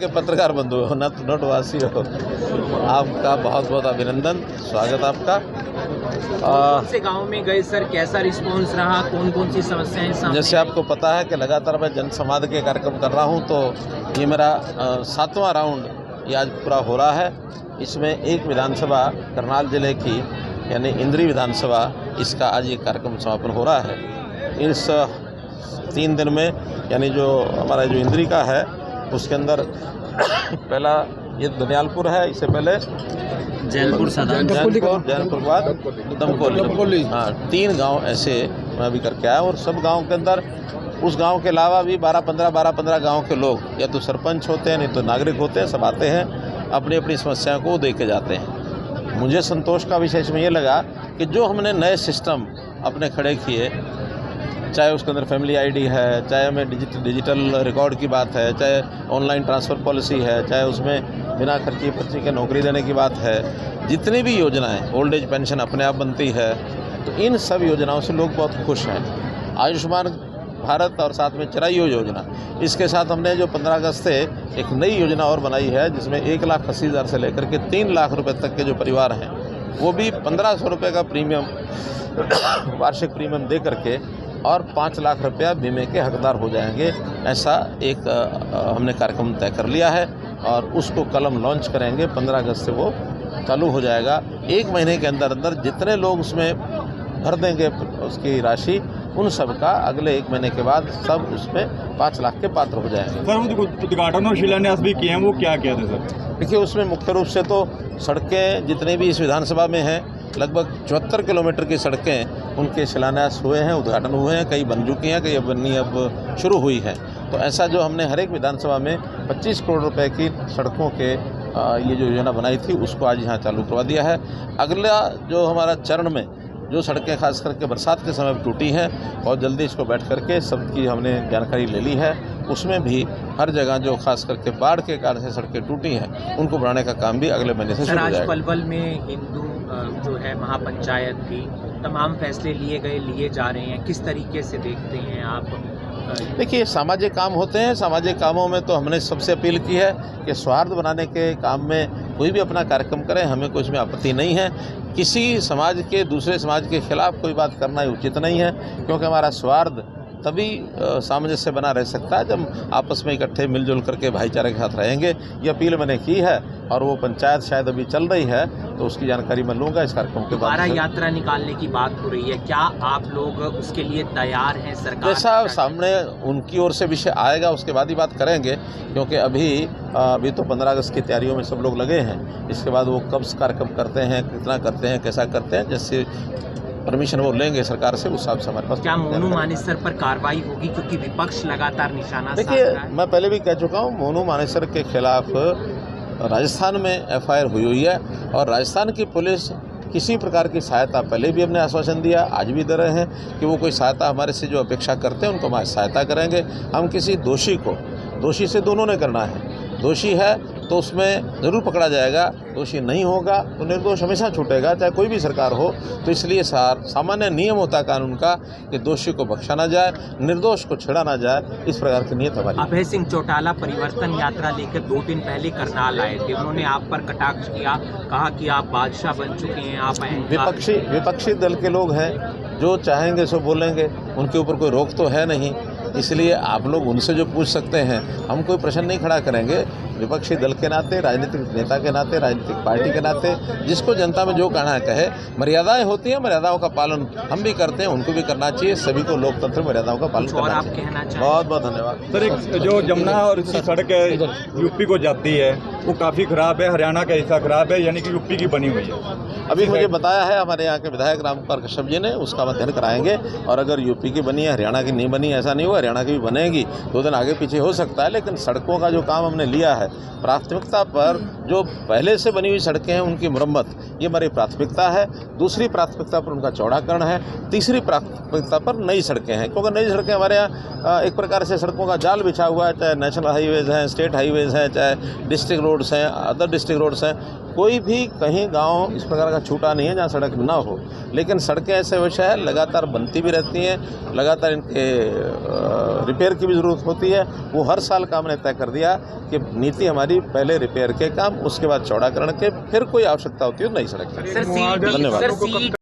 के पत्रकार बंधु हो, नटवासी हो, आपका बहुत बहुत अभिनंदन, स्वागत आपका। कौन से गांव में गए सर, कैसा रिस्पांस रहा, कौन कौन सी समस्याएं सामने जैसे आपको पता है कि लगातार मैं जनसंवाद के कार्यक्रम कर रहा हूं, तो ये मेरा 7वां राउंड ये आज पूरा हो रहा है। इसमें एक विधानसभा करनाल जिले की यानी इंद्री विधानसभा, इसका आज ये कार्यक्रम समापन हो रहा है। इस 3 दिन में यानी जो हमारा जो इंद्री का है उसके अंदर पहला ये दुनियालपुर है, इससे पहले जैनपुर जैनपुर के बाद दमकोली, हाँ 3 गांव ऐसे मैं अभी करके आया। और सब गांव के अंदर उस गांव के अलावा भी 12-15 गांव के लोग या तो सरपंच होते हैं, नहीं तो नागरिक होते हैं, सब आते हैं, अपनी अपनी समस्याओं को दे के जाते हैं। मुझे संतोष का विषय इसमें ये लगा कि जो हमने नए सिस्टम अपने खड़े किए, चाहे उसके अंदर फैमिली आईडी है, चाहे हमें डिजिटल रिकॉर्ड की बात है, चाहे ऑनलाइन ट्रांसफ़र पॉलिसी है, चाहे उसमें बिना खर्ची पर्ची के नौकरी देने की बात है, जितनी भी योजनाएं, ओल्ड एज पेंशन अपने आप बनती है, तो इन सब योजनाओं से लोग बहुत खुश हैं। आयुष्मान भारत और साथ में चिरायु योजना, इसके साथ हमने जो 15 अगस्त से एक नई योजना और बनाई है, जिसमें 1,80,000 से लेकर के 3 लाख रुपये तक के जो परिवार हैं, वो भी 1,500 रुपये का प्रीमियम वार्षिक प्रीमियम दे करके और 5 लाख रुपया बीमे के हकदार हो जाएंगे। ऐसा एक हमने कार्यक्रम तय कर लिया है और उसको कल हम लॉन्च करेंगे। 15 अगस्त से वो चालू हो जाएगा। 1 महीने के अंदर अंदर जितने लोग उसमें भर देंगे उसकी राशि, उन सब का अगले 1 महीने के बाद सब उसमें 5 लाख के पात्र हो जाएंगे। सर, वो उद्घाटन और शिलान्यास भी किए हैं, वो क्या किया था सर? देखिए, उसमें मुख्य रूप से तो सड़कें जितनी भी इस विधानसभा में हैं, लगभग 74 किलोमीटर की सड़कें उनके शिलान्यास हुए हैं, उद्घाटन हुए हैं, कई बन चुकी हैं, कई अब शुरू हुई हैं। तो ऐसा जो हमने हर एक विधानसभा में 25 करोड़ रुपए की सड़कों के ये जो योजना बनाई थी, उसको आज यहाँ चालू करवा दिया है। अगला जो हमारा चरण में जो सड़कें खास करके बरसात के समय टूटी हैं, और जल्दी इसको बैठ करके सबकी हमने जानकारी ले ली है, उसमें भी हर जगह जो खास करके बाढ़ के कारण से सड़कें टूटी हैं, उनको बढ़ाने का काम भी अगले महीने से शुरू हो जाएगा। पलवल में हिंदू जो है महापंचायत की तमाम फैसले लिए जा रहे हैं, किस तरीके से देखते हैं आप? देखिए, सामाजिक काम होते हैं, सामाजिक कामों में तो हमने सबसे अपील की है कि सौहार्द बनाने के काम में कोई भी अपना कार्यक्रम करें, हमें कोई इसमें आपत्ति नहीं है। किसी समाज के दूसरे समाज के खिलाफ कोई बात करना उचित नहीं है, क्योंकि हमारा सौहार्द तभी सामंजस्य बना रह सकता है जब आपस में इकट्ठे मिलजुल करके भाईचारे के साथ रहेंगे। ये अपील मैंने की है और वो पंचायत शायद अभी चल रही है, तो उसकी जानकारी मैं लूँगा इस कार्यक्रम के बाद। दोबारा यात्रा निकालने की बात हो रही है, क्या आप लोग उसके लिए तैयार हैं? सरकार जैसा सामने उनकी ओर से विषय आएगा उसके बाद ही बात करेंगे, क्योंकि अभी तो 15 अगस्त की तैयारियों में सब लोग लगे हैं। इसके बाद वो कब कार्यक्रम करते हैं, कितना करते हैं, कैसा करते हैं, जैसे परमिशन वो लेंगे सरकार से, उस हिसाब से हमारे पास। क्या मोनू मानेसर पर कार्रवाई होगी, क्योंकि विपक्ष लगातार निशाना साध देखिए, रहा है? मैं पहले भी कह चुका हूँ, मोनू मानेसर के खिलाफ राजस्थान में FIR हुई है और राजस्थान की पुलिस किसी प्रकार की सहायता, पहले भी हमने आश्वासन दिया, आज भी दे रहे हैं कि वो कोई सहायता हमारे से जो अपेक्षा करते हैं उनको हमारी सहायता करेंगे। हम किसी दोषी से दोनों ने करना है, दोषी है तो उसमें ज़रूर पकड़ा जाएगा, दोषी नहीं होगा तो निर्दोष हमेशा छूटेगा, चाहे कोई भी सरकार हो। तो इसलिए सामान्य नियम होता है कानून का कि दोषी को बख्शा ना जाए, निर्दोष को छेड़ा ना जाए, इस प्रकार की नीयत हमारी। अभय सिंह चौटाला परिवर्तन यात्रा लेकर 2 दिन पहले करनाल आए थे, उन्होंने आप पर कटाक्ष किया, कहा कि आप बादशाह बन चुके हैं, आप विपक्षी दल के लोग हैं, जो चाहेंगे सो बोलेंगे, उनके ऊपर कोई रोक तो है नहीं। इसलिए आप लोग उनसे जो पूछ सकते हैं, हम कोई प्रश्न नहीं खड़ा करेंगे। विपक्षी दल के नाते, राजनीतिक नेता के नाते, राजनीतिक पार्टी के नाते, जिसको जनता में जो कहना है कहे। मर्यादाएं होती हैं, मर्यादाओं का पालन हम भी करते हैं, उनको भी करना चाहिए। सभी को लोकतंत्र मर्यादाओं का पालन करना चाहिए। बहुत बहुत धन्यवाद। सर, एक जो जमुना और इसकी सड़क यूपी को जाती है, वो काफ़ी ख़राब है, हरियाणा का हिस्सा ख़राब है, यानी कि यूपी की बनी हुई है। अभी मुझे बताया है हमारे यहाँ के विधायक रामकुमार कश्यप जी ने, उसका अध्ययन कराएंगे, और अगर यूपी की बनी है, हरियाणा की नहीं बनी, ऐसा नहीं हुआ, हरियाणा की भी बनेगी, 2 दिन आगे पीछे हो सकता है। लेकिन सड़कों का जो काम हमने लिया है, प्राथमिकता पर जो पहले से बनी हुई सड़कें हैं उनकी मरम्मत, ये हमारी प्राथमिकता है। दूसरी प्राथमिकता पर उनका चौड़ाकरण है। तीसरी प्राथमिकता पर नई सड़कें हैं, क्योंकि नई सड़कें हमारे यहाँ एक प्रकार से सड़कों का जाल बिछा हुआ है, चाहे नेशनल हाईवेज़ हैं, स्टेट हाईवेज़ हैं, चाहे डिस्ट्रिक्ट रोड रोड्स हैं, अदर डिस्ट्रिक्ट रोड्स हैं, कोई भी कहीं गांव इस प्रकार का छूटा नहीं है जहां सड़क ना हो। लेकिन सड़कें ऐसे विषय है लगातार बनती भी रहती हैं, लगातार इनके रिपेयर की भी ज़रूरत होती है। वो हर साल का हमने तय कर दिया कि नीति हमारी पहले रिपेयर के काम, उसके बाद चौड़ाकरण के, फिर कोई आवश्यकता होती है नई सड़क की। सर, धन्यवाद।